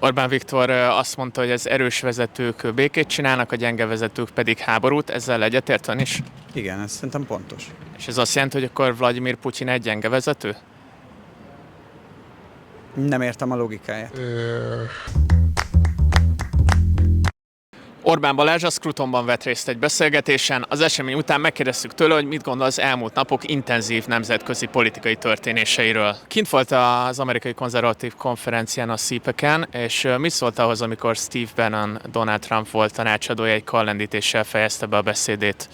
Orbán Viktor azt mondta, hogy az erős vezetők békét csinálnak, a gyenge vezetők pedig háborút. Ezzel egyetért ön is? Igen, ez szerintem pontos. És ez azt jelenti, hogy akkor Vladimir Putyin egy gyenge vezető? Nem értem a logikáját. Orbán Balázs a Scrutonban vett részt egy beszélgetésen. Az esemény után megkérdeztük tőle, hogy mit gondol az elmúlt napok intenzív nemzetközi politikai történéseiről. Kint volt az amerikai konzervatív konferencián a CPAC-en, és mit szólt ahhoz, amikor Steve Bannon, Donald Trump volt tanácsadója, egy karlendítéssel fejezte be a beszédét?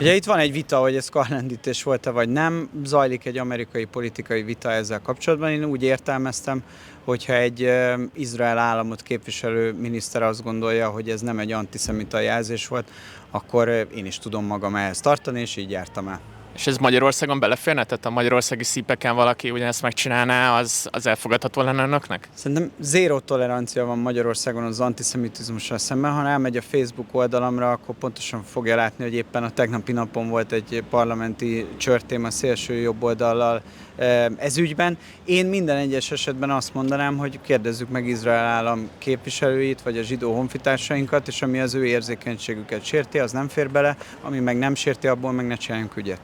Ugye itt van egy vita, hogy ez karlendítés volt-e vagy nem. Zajlik egy amerikai politikai vita ezzel kapcsolatban. Én úgy értelmeztem, hogyha egy Izrael államot képviselő miniszter azt gondolja, hogy ez nem egy antiszemita jelzés volt, akkor én is tudom magam ehhez tartani, és így jártam el. És ez Magyarországon beleférne? Tehát a magyarországi CPAC-en valaki ugyanezt megcsinálná, az elfogadható lenne önöknek? Szerintem zéró tolerancia van Magyarországon az antiszemitizmussal szemben. Ha elmegy a Facebook oldalamra, akkor pontosan fogja látni, hogy éppen a tegnapi napon volt egy parlamenti csörtém a szélső jobb oldallal ez ügyben. Én minden egyes esetben azt mondanám, hogy kérdezzük meg Izrael állam képviselőit, vagy a zsidó honfitársainkat, és ami az ő érzékenységüket sérti, az nem fér bele, ami meg nem sérti, abból meg ne csináljunk ügyet.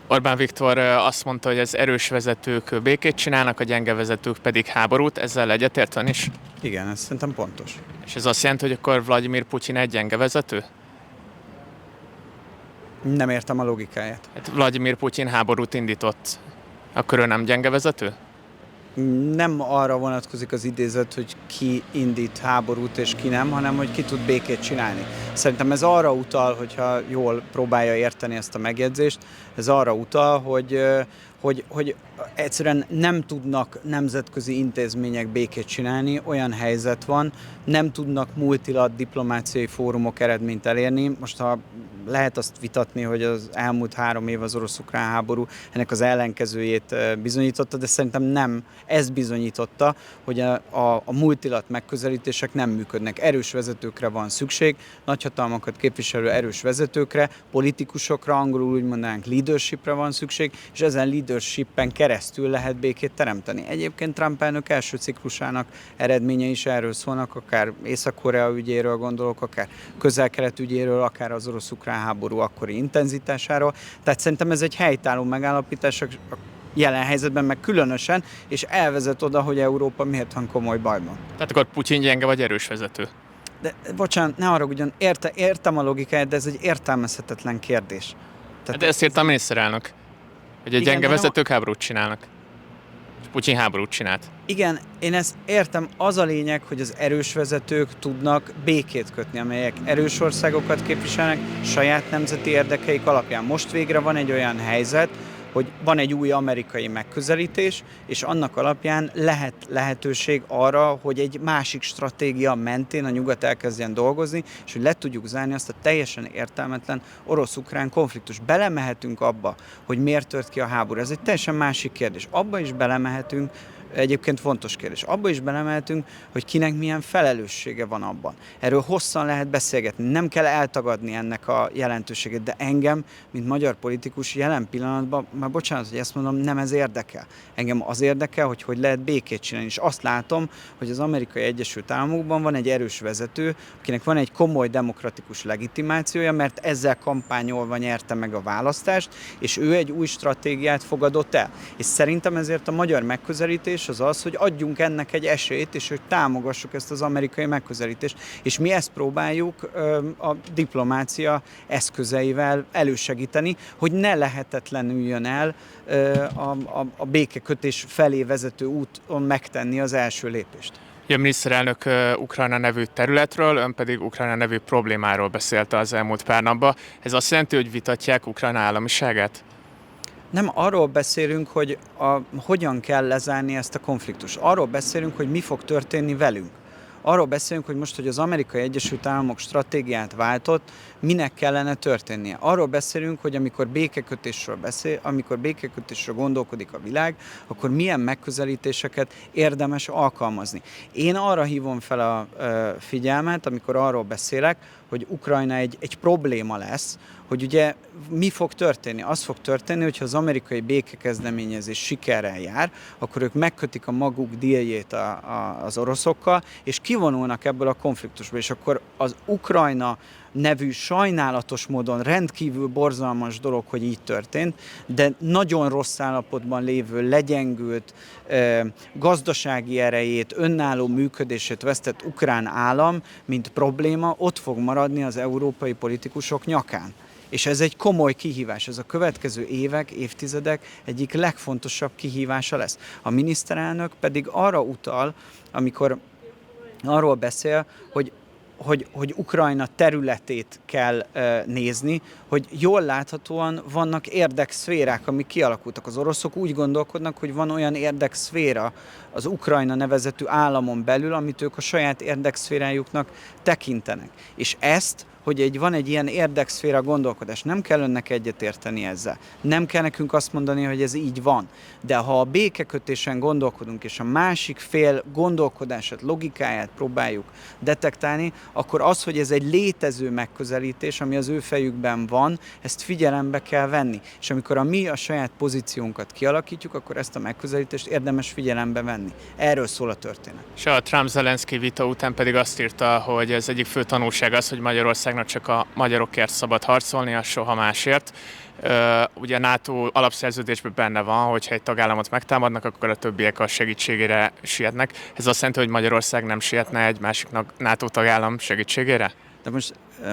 Orbán Viktor azt mondta, hogy az erős vezetők békét csinálnak, a gyenge vezetők pedig háborút. Ezzel egyetért ön is? Igen, ez szerintem pontos. És ez azt jelenti, hogy akkor Vladimir Putyin egy gyenge vezető? Nem értem a logikáját. Hát Vladimir Putyin háborút indított. Akkor ő nem gyenge vezető? Nem arra vonatkozik az idézet, hogy ki indít háborút és ki nem, hanem hogy ki tud békét csinálni. Szerintem ez arra utal, hogyha jól próbálja érteni ezt a megjegyzést, ez arra utal, hogy egyszerűen nem tudnak nemzetközi intézmények békét csinálni, olyan helyzet van, nem tudnak multilaterális diplomáciai fórumok eredményt elérni. Most ha lehet azt vitatni, hogy az elmúlt 3 év az orosz-ukrán háború ennek az ellenkezőjét bizonyította, de szerintem nem. Ez bizonyította, hogy a multilaterális megközelítések nem működnek. Erős vezetőkre van szükség, nagyhatalmakat képviselő erős vezetőkre, politikusokra, angolul úgy mondanánk leadershipre van szükség, és ezen leadershipen keresztül lehet békét teremteni. Egyébként Trump elnök első ciklusának eredményei is erről szólnak, akár Észak-Korea ügyéről gondolok, akár Közel-Kelet ügyéről, akár az orosz-ukrán háború akkori intenzitásáról. Tehát szerintem ez egy helytálló megállapítás a jelen helyzetben, meg különösen, és elvezet oda, hogy Európa miért van komoly bajban. Tehát akkor Putyin gyenge vagy erős vezető? De bocsánat, ne haragudjon, értem a logikáját, de ez egy értelmezhetetlen kérdés. De ezt írta a miniszterelnök, hogy a gyenge vezetők háborút csinálnak. És Putyin háborút csinált. Igen, én ezt értem. Az a lényeg, hogy az erős vezetők tudnak békét kötni, amelyek erős országokat képviselnek saját nemzeti érdekeik alapján. Most végre van egy olyan helyzet, hogy van egy új amerikai megközelítés, és annak alapján lehet lehetőség arra, hogy egy másik stratégia mentén a nyugat elkezdjen dolgozni, és hogy le tudjuk zárni azt a teljesen értelmetlen orosz-ukrán konfliktus. Belemehetünk abba, hogy miért tört ki a háború. Ez egy teljesen másik kérdés. Abba is belemehetünk, egyébként fontos kérdés. Abba is belemehetünk, hogy kinek milyen felelőssége van abban. Erről hosszan lehet beszélgetni, nem kell eltagadni ennek a jelentőségét, de engem, mint magyar politikus jelen pillanatban, már bocsánat, hogy ezt mondom, nem ez érdekel. Engem az érdekel, hogy lehet békét csinálni, és azt látom, hogy az Amerikai Egyesült Államokban van egy erős vezető, akinek van egy komoly demokratikus legitimációja, mert ezzel kampányolva nyerte meg a választást, és ő egy új stratégiát fogadott el. És szerintem ezért a magyar megközelítés az, hogy adjunk ennek egy esélyt, és hogy támogassuk ezt az amerikai megközelítést. És mi ezt próbáljuk a diplomácia eszközeivel elősegíteni, hogy ne lehetetlenüljön el a békekötés felé vezető úton megtenni az első lépést. A miniszterelnök Ukrajna nevű területről, ön pedig Ukrajna nevű problémáról beszélt az elmúlt pár napban. Ez azt jelenti, hogy vitatják Ukrajna államiságát? Nem arról beszélünk, hogy hogyan kell lezárni ezt a konfliktust. Arról beszélünk, hogy mi fog történni velünk. Arról beszélünk, hogy most, hogy az Amerikai Egyesült Államok stratégiát váltott, minek kellene történnie. Arról beszélünk, hogy amikor békekötésről gondolkodik a világ, akkor milyen megközelítéseket érdemes alkalmazni. Én arra hívom fel a figyelmet, amikor arról beszélek, hogy Ukrajna egy probléma lesz, hogy ugye mi fog történni? Az fog történni, hogyha az amerikai békekezdeményezés sikerrel jár, akkor ők megkötik a maguk díljét az oroszokkal, és kivonulnak ebből a konfliktusból, és akkor az Ukrajna nevű sajnálatos módon rendkívül borzalmas dolog, hogy így történt, de nagyon rossz állapotban lévő, legyengült, gazdasági erejét, önálló működését vesztett ukrán állam, mint probléma, ott fog maradni az európai politikusok nyakán. És ez egy komoly kihívás, ez a következő évek, évtizedek egyik legfontosabb kihívása lesz. A miniszterelnök pedig arra utal, amikor arról beszél, hogy Ukrajna területét kell nézni, hogy jól láthatóan vannak érdekszférák, amik kialakultak. Az oroszok úgy gondolkodnak, hogy van olyan érdekszféra az Ukrajna nevezetű államon belül, amit ők a saját érdekszférájuknak tekintenek. És ezt, hogy van egy ilyen érdekszféra gondolkodás, nem kell önnek egyetérteni ezzel. Nem kell nekünk azt mondani, hogy ez így van. De ha a békekötésen gondolkodunk, és a másik fél gondolkodását, logikáját próbáljuk detektálni, akkor az, hogy ez egy létező megközelítés, ami az ő fejükben van, ezt figyelembe kell venni. És amikor mi a saját pozíciónkat kialakítjuk, akkor ezt a megközelítést érdemes figyelembe venni. Erről szól a történet. És a Trump-Zelenszky vita után pedig azt írta, hogy ez egyik fő tanulság az, hogy Magyarországnak csak a magyarokért szabad harcolnia, soha másért. Ugye a NATO alapszerződésben benne van, hogyha egy tagállamot megtámadnak, akkor a többiek a segítségére sietnek. Ez azt jelenti, hogy Magyarország nem sietne egy másiknak NATO tagállam segítségére? De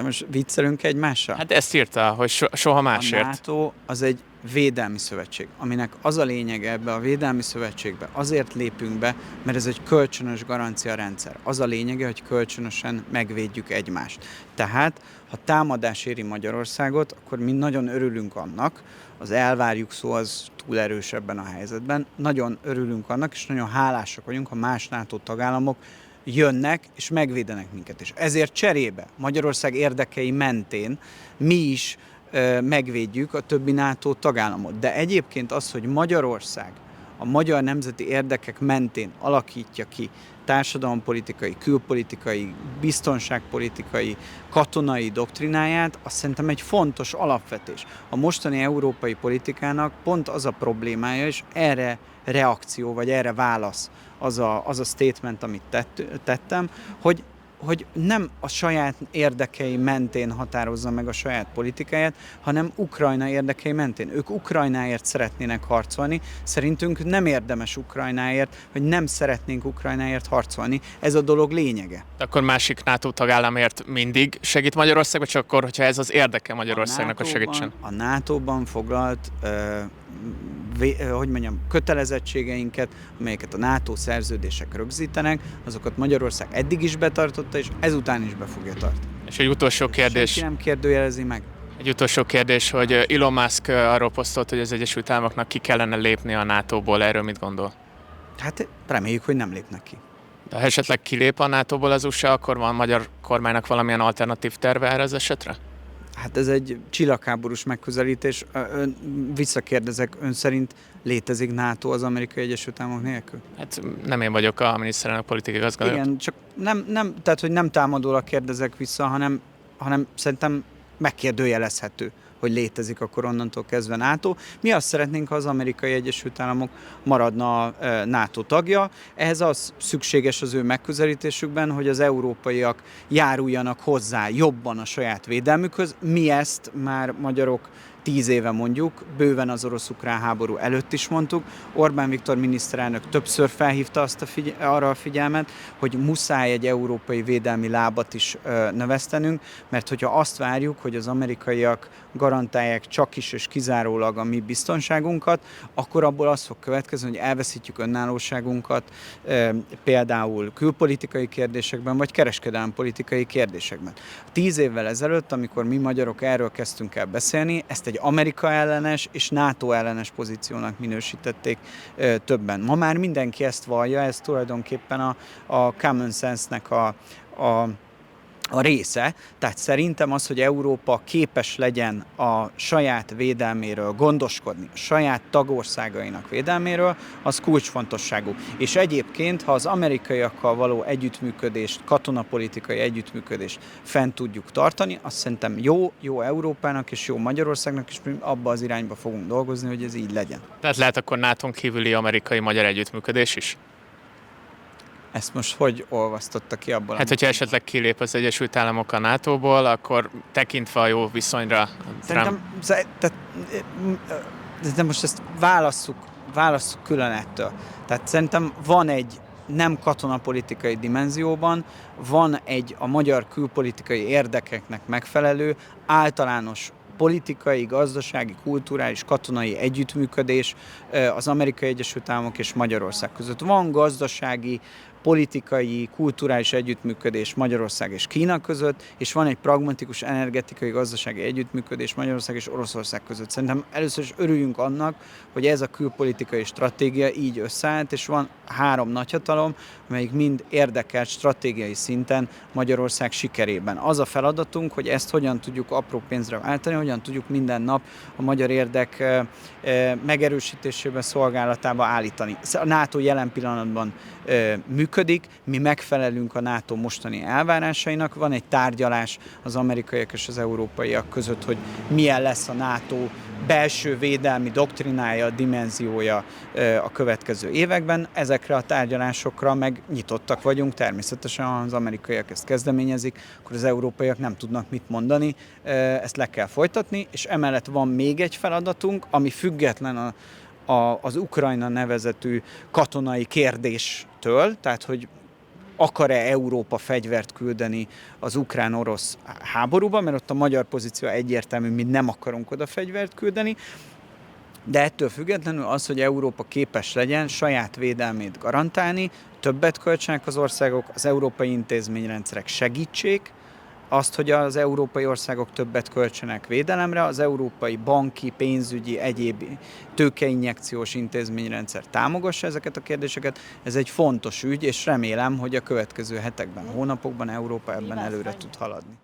most viccelünk egymással? Hát ezt írta, hogy soha másért. A NATO az egy védelmi szövetség, aminek az a lényege ebbe a védelmi szövetségbe. Azért lépünk be, mert ez egy kölcsönös garancia rendszer. Az a lényege, hogy kölcsönösen megvédjük egymást. Tehát, ha támadás éri Magyarországot, akkor mi nagyon örülünk annak, az elvárjuk szó az túl erős ebben a helyzetben, nagyon örülünk annak, és nagyon hálásak vagyunk, ha más NATO tagállamok jönnek és megvédenek minket. És ezért cserébe Magyarország érdekei mentén mi is megvédjük a többi NATO tagállamot. De egyébként az, hogy Magyarország a magyar nemzeti érdekek mentén alakítja ki társadalompolitikai, külpolitikai, biztonságpolitikai, katonai doktrináját, azt szerintem egy fontos alapvetés. A mostani európai politikának pont az a problémája, és erre reakció, vagy erre válasz az a statement, amit tettem, hogy nem a saját érdekei mentén határozza meg a saját politikáját, hanem Ukrajna érdekei mentén. Ők Ukrajnáért szeretnének harcolni, szerintünk nem érdemes Ukrajnáért, vagy nem szeretnénk Ukrajnáért harcolni. Ez a dolog lényege. De akkor másik NATO tagállamért mindig segít Magyarország, vagy csak akkor, hogyha ez az érdeke Magyarországnak, hogy segítsen? A NATO-ban foglalt kötelezettségeinket, amelyeket a NATO szerződések rögzítenek, azokat Magyarország eddig is betartotta, és ezután is be fogja tartani. És egy utolsó kérdés. Senki nem kérdőjelezi meg. Egy utolsó kérdés, hogy Elon Musk arról posztolt, hogy az Egyesült Államoknak ki kellene lépni a NATO-ból. Erről mit gondol? Hát reméljük, hogy nem lépnek ki. De ha esetleg kilép a NATO-ból az USA, akkor van a magyar kormánynak valamilyen alternatív terve erre az esetre? Hát ez egy csillagháborús megközelítés. Visszakérdezek, ön szerint létezik NATO az Amerikai Egyesült Államok nélkül? Hát nem én vagyok a miniszterelnök politikai igazgató. Igen, csak tehát, hogy nem támadólag kérdezek vissza, hanem szerintem megkérdőjelezhető, hogy létezik akkor onnantól kezdve NATO. Mi azt szeretnénk, ha az Amerikai Egyesült Államok maradna a NATO tagja. Ehhez az szükséges az ő megközelítésükben, hogy az európaiak járuljanak hozzá jobban a saját védelmükhöz. Mi ezt már magyarok 10 éve mondjuk, bőven az orosz-ukrán háború előtt is mondtuk. Orbán Viktor miniszterelnök többször felhívta arra a figyelmet, hogy muszáj egy európai védelmi lábat is növesztenünk, mert hogyha azt várjuk, hogy az amerikaiak garantálják csak is és kizárólag a mi biztonságunkat, akkor abból az fog következni, hogy elveszítjük önállóságunkat például külpolitikai kérdésekben, vagy kereskedelempolitikai kérdésekben. 10 évvel ezelőtt, amikor mi magyarok erről kezdtünk el beszélni, ezt egy egy Amerika ellenes és NATO ellenes pozíciónak minősítették többen. Ma már mindenki ezt vallja, ez tulajdonképpen a common sense-nek a része, tehát szerintem az, hogy Európa képes legyen a saját védelméről gondoskodni, a saját tagországainak védelméről, az kulcsfontosságú. És egyébként, ha az amerikaiakkal való együttműködést, katonapolitikai együttműködést fent tudjuk tartani, azt szerintem jó Európának és jó Magyarországnak, és mi abba az irányba fogunk dolgozni, hogy ez így legyen. Tehát lehet akkor NATO-n kívüli amerikai-magyar együttműködés is? Ezt most hogy olvasztotta ki abból? Hát, hogyha esetleg kilép az Egyesült Államok a NATO-ból, akkor tekintve a jó viszonyra Szerintem, de most ezt válasszuk külön ettől. Tehát szerintem van egy nem katonapolitikai dimenzióban, van egy a magyar külpolitikai érdekeknek megfelelő általános politikai, gazdasági, kulturális, katonai együttműködés az Amerikai Egyesült Államok és Magyarország között. Van gazdasági, politikai, kulturális együttműködés Magyarország és Kína között, és van egy pragmatikus energetikai, gazdasági együttműködés Magyarország és Oroszország között. Szerintem először is örüljünk annak, hogy ez a külpolitikai stratégia így összeállt, és van 3 nagyhatalom, amelyik mind érdekelt stratégiai szinten Magyarország sikerében. Az a feladatunk, hogy ezt hogyan tudjuk apró pénzre váltani, hogyan tudjuk minden nap a magyar érdek megerősítésében, szolgálatába állítani. A NATO jelen pillanatban működik, mi megfelelünk a NATO mostani elvárásainak, van egy tárgyalás az amerikaiak és az európaiak között, hogy milyen lesz a NATO belső védelmi doktrinája, dimenziója a következő években. Ezekre a tárgyalásokra meg nyitottak vagyunk, természetesen ha az amerikaiak ezt kezdeményezik, akkor az európaiak nem tudnak mit mondani, ezt le kell folytatni, és emellett van még egy feladatunk, ami független az Ukrajna nevezetű katonai kérdéstől, tehát hogy akar-e Európa fegyvert küldeni az ukrán-orosz háborúba, mert ott a magyar pozíció egyértelmű, mi nem akarunk oda fegyvert küldeni, de ettől függetlenül az, hogy Európa képes legyen saját védelmét garantálni, többet költsenek az országok, az európai intézményrendszerek segítsék, azt, hogy az európai országok többet költsenek védelemre, az európai banki, pénzügyi, egyéb tőkeinjekciós intézményrendszer támogassa ezeket a kérdéseket. Ez egy fontos ügy, és remélem, hogy a következő hetekben, hónapokban Európa ebben előre tud haladni.